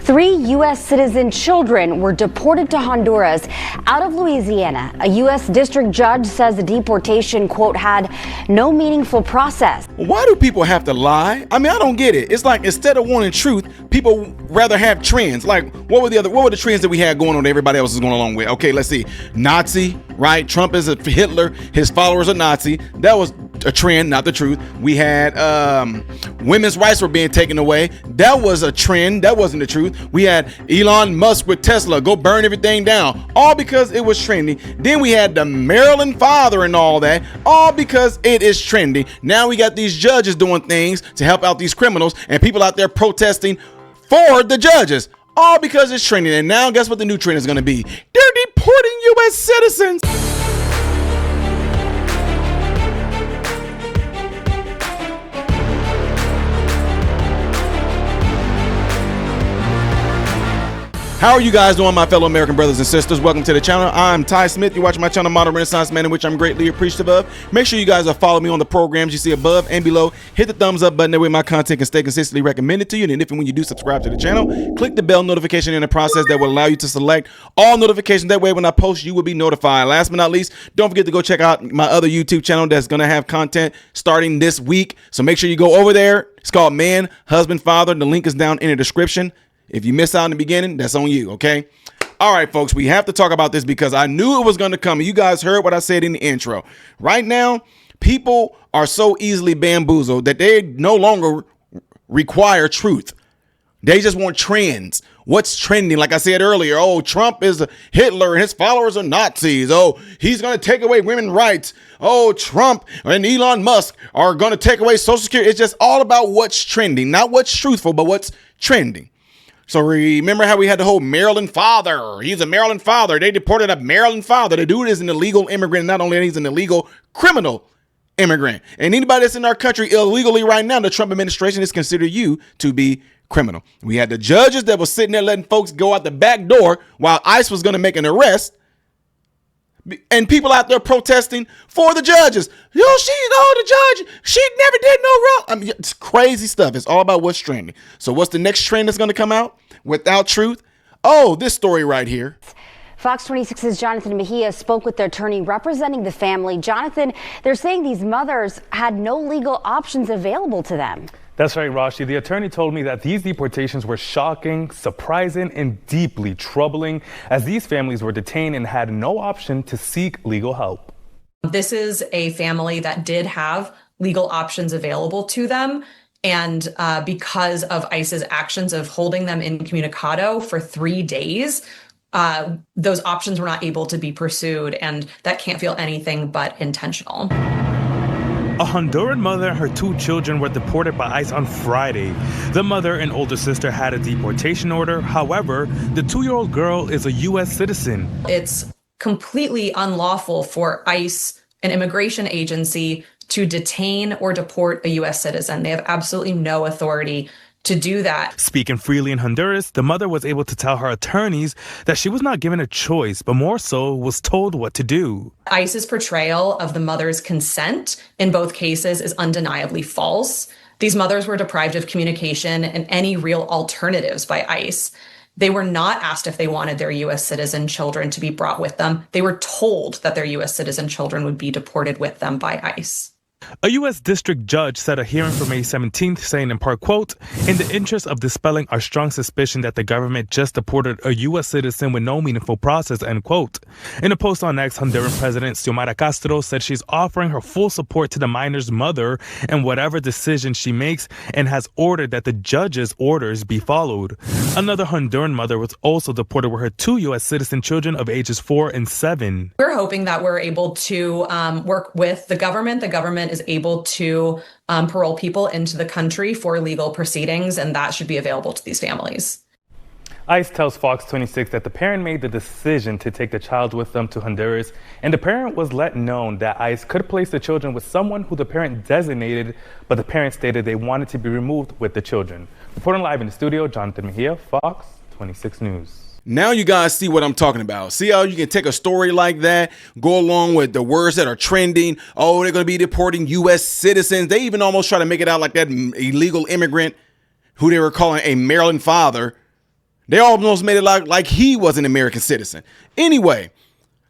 3 U.S. citizen children were deported to Honduras out of Louisiana. A U.S. district judge says the deportation, quote, had no meaningful process. Why do people have to lie? I mean, I don't get it. It's like instead of wanting truth, people rather have trends. Like what were the trends that we had going on that everybody else is going along with? Okay, let's see. Nazi, right? Trump is a Hitler. His followers are Nazi. That was a trend, not the truth. We had women's rights were being taken away. That was a trend. That wasn't the truth. We had Elon Musk with Tesla, go burn everything down, all because it was trendy. Then we had the Maryland father and all that, all because it is trendy. Now we got these judges doing things to help out these criminals and people out there protesting for the judges, all because it's trendy. And now guess what the new trend is going to be? They're deporting U.S. citizens. How are you guys doing, my fellow American brothers and sisters? Welcome to the channel. I'm Ty Smith. You're watching my channel, Modern Renaissance Man, in which I'm greatly appreciative of. Make sure you guys are following me on the programs you see above and below. Hit the thumbs up button. That way my content can stay consistently recommended to you. And if and when you do subscribe to the channel, click the bell notification in the process that will allow you to select all notifications. That way when I post, you will be notified. Last but not least, don't forget to go check out my other YouTube channel that's going to have content starting this week. So make sure you go over there. It's called Man, Husband, Father. The link is down in the description. If you miss out in the beginning, that's on you, okay? All right, folks, we have to talk about this because I knew it was going to come. You guys heard what I said in the intro. Right now, people are so easily bamboozled that they no longer require truth. They just want trends. What's trending? Like I said earlier, oh, Trump is a Hitler and his followers are Nazis. Oh, he's going to take away women's rights. Oh, Trump and Elon Musk are going to take away Social Security. It's just all about what's trending, not what's truthful, but what's trending. So remember how we had the whole Maryland father. He's a Maryland father. They deported a Maryland father. The dude is an illegal immigrant. Not only that, he's an illegal criminal immigrant. And anybody that's in our country illegally right now, the Trump administration is considered you to be criminal. We had the judges that was sitting there letting folks go out the back door while ICE was going to make an arrest. And people out there protesting for the judges. The judge, she never did no wrong. I mean, it's crazy stuff. It's all about what's trending. So what's the next trend that's going to come out without truth? Oh, this story right here. Fox 26's Jonathan Mejia spoke with the attorney representing the family. Jonathan, they're saying these mothers had no legal options available to them. That's right, Rashi. The attorney told me that these deportations were shocking, surprising, and deeply troubling as these families were detained and had no option to seek legal help. This is a family that did have legal options available to them. And because of ICE's actions of holding them incommunicado for 3 days, those options were not able to be pursued. And that can't feel anything but intentional. A Honduran mother and her 2 children were deported by ICE on Friday. The mother and older sister had a deportation order. However, the 2-year-old girl is a U.S. citizen. It's completely unlawful for ICE, an immigration agency, to detain or deport a U.S. citizen. They have absolutely no authority to do that. Speaking freely in Honduras, the mother was able to tell her attorneys that she was not given a choice, but more so was told what to do. ICE's portrayal of the mother's consent in both cases is undeniably false. These mothers were deprived of communication and any real alternatives by ICE. They were not asked if they wanted their U.S. citizen children to be brought with them. They were told that their U.S. citizen children would be deported with them by ICE. A U.S. district judge set a hearing for May 17th saying in part, quote, in the interest of dispelling our strong suspicion that the government just deported a U.S. citizen with no meaningful process, end quote. In a post on X, Honduran President Xiomara Castro said she's offering her full support to the minor's mother in whatever decision she makes and has ordered that the judge's orders be followed. Another Honduran mother was also deported with her 2 U.S. citizen children of ages 4 and 7. We're hoping that we're able to work with the government. The government is able to parole people into the country for legal proceedings, and that should be available to these families. ICE tells Fox 26 that the parent made the decision to take the child with them to Honduras, and the parent was let know that ICE could place the children with someone who the parent designated, but the parent stated they wanted to be removed with the children. Reporting live in the studio, Jonathan Mejia, Fox 26 News. Now you guys see what I'm talking about. See how you can take a story like that, go along with the words that are trending. Oh, they're going to be deporting U.S. citizens. They even almost try to make it out like that illegal immigrant who they were calling a Maryland father They almost made it like he was an American citizen. Anyway,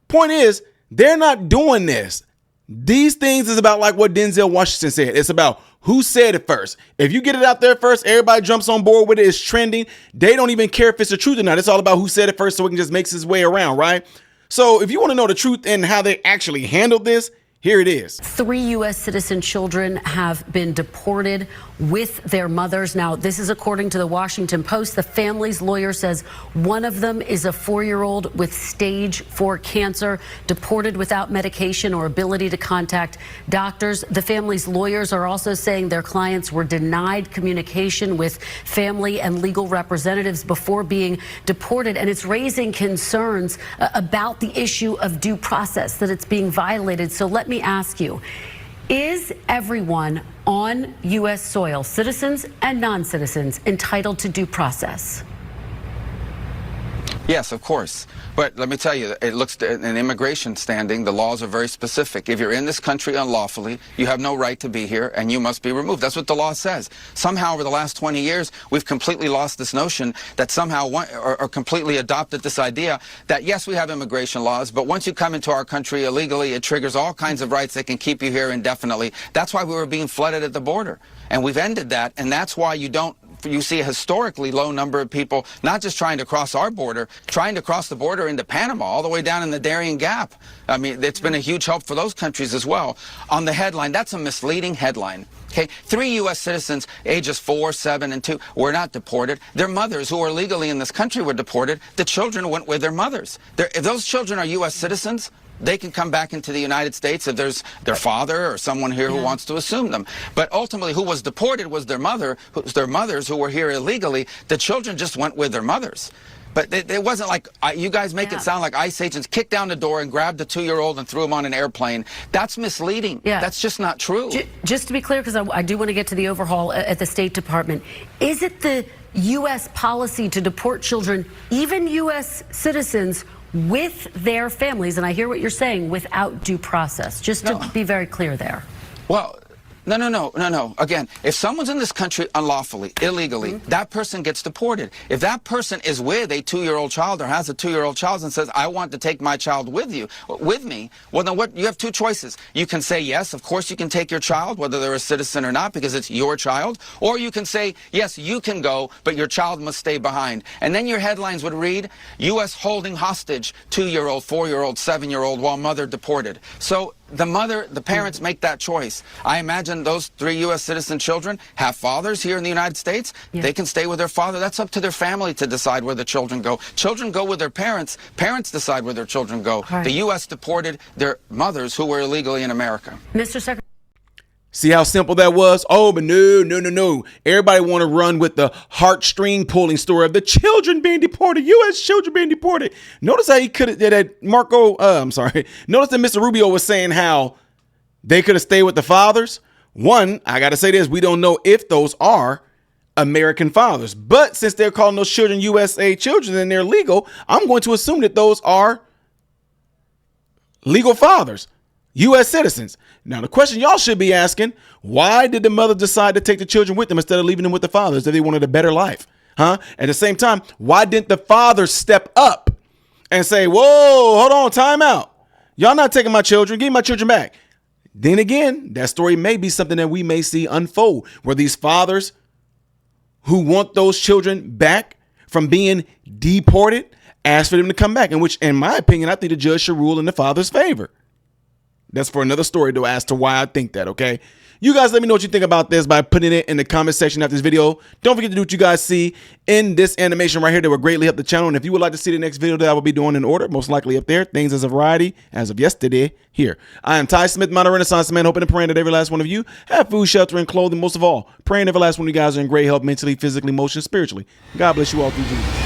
point is, they're not doing this. These things is about like what Denzel Washington said. It's about who said it first. If you get it out there first, everybody jumps on board with it. It's trending. They don't even care if it's the truth or not. It's all about who said it first so it can just make his way around, right? So if you want to know the truth and how they actually handled this, here it is. 3 U.S. citizen children have been deported with their mothers. Now, this is according to the Washington Post. The family's lawyer says one of them is a 4-year-old with stage 4 cancer, deported without medication or ability to contact doctors. The family's lawyers are also saying their clients were denied communication with family and legal representatives before being deported. And it's raising concerns about the issue of due process, that it's being violated. So let me ask you, is everyone on U.S. soil, citizens and non-citizens, entitled to due process? Yes, of course. But let me tell you, it looks in immigration standing, the laws are very specific. If you're in this country unlawfully, you have no right to be here and you must be removed. That's what the law says. Somehow over the last 20 years, we've completely lost this notion that somehow or completely adopted this idea that yes, we have immigration laws, but once you come into our country illegally, it triggers all kinds of rights that can keep you here indefinitely. That's why we were being flooded at the border. And we've ended that, and that's why you see a historically low number of people not just trying to cross our border, trying to cross the border into Panama, all the way down in the Darien Gap. I mean, it's been a huge help for those countries as well. On the headline, that's a misleading headline. Okay, 3 U.S. citizens, ages 4, 7, and 2, were not deported. Their mothers, who are legally in this country, were deported. The children went with their mothers. If those children are U.S. citizens, they can come back into the United States if there's their father or someone here who wants to assume them. But ultimately, who was deported was their mothers who were here illegally. The children just went with their mothers. But it wasn't like, you guys make it sound like ICE agents kicked down the door and grabbed the 2-year-old and threw him on an airplane. That's misleading. Yeah. That's just not true. Just to be clear, because I do want to get to the overhaul at the State Department, is it the U.S. policy to deport children, even U.S. citizens, with their families, and I hear what you're saying, without due process, just to be very clear there? Well, no. Again, if someone's in this country unlawfully, illegally, that person gets deported. If that person is with a 2-year-old child or has a 2-year-old child and says, I want to take my child with me, well, then you have 2 choices. You can say, yes, of course you can take your child, whether they're a citizen or not, because it's your child. Or you can say, yes, you can go, but your child must stay behind. And then your headlines would read, U.S. holding hostage 2-year-old, 4-year-old, 7-year-old while mother deported. So the parents make that choice. I imagine those 3 U.S. citizen children have fathers here in the United States. Yeah. They can stay with their father. That's up to their family to decide where the children go. Children go with their parents. Parents decide where their children go. Right. The U.S. deported their mothers who were illegally in America. Mr. Secretary. See how simple that was? Oh, but no. Everybody want to run with the heartstring pulling story of the children being deported, U.S. children being deported. Notice how he could have, that notice that Mr. Rubio was saying how they could have stayed with the fathers. One, I got to say this, we don't know if those are American fathers. But since they're calling those children USA children and they're legal, I'm going to assume that those are legal fathers. U.S. citizens. Now, the question y'all should be asking, why did the mother decide to take the children with them instead of leaving them with the fathers if they wanted a better life? At the same time, why didn't the father step up and say, whoa, hold on, time out. Y'all not taking my children. Give my children back. Then again, that story may be something that we may see unfold where these fathers who want those children back from being deported ask for them to come back, in which, in my opinion, I think the judge should rule in the father's favor. That's for another story to as to why I think that, okay? You guys let me know what you think about this by putting it in the comment section after this video. Don't forget to do what you guys see in this animation right here. That will greatly help the channel. And if you would like to see the next video that I will be doing in order, most likely up there, things as a variety as of yesterday here. I am Ty Smith, modern Renaissance man, hoping and praying that every last one of you have food, shelter, and clothing. Most of all, praying every last one of you guys are in great health mentally, physically, emotionally, spiritually. God bless you all through Jesus.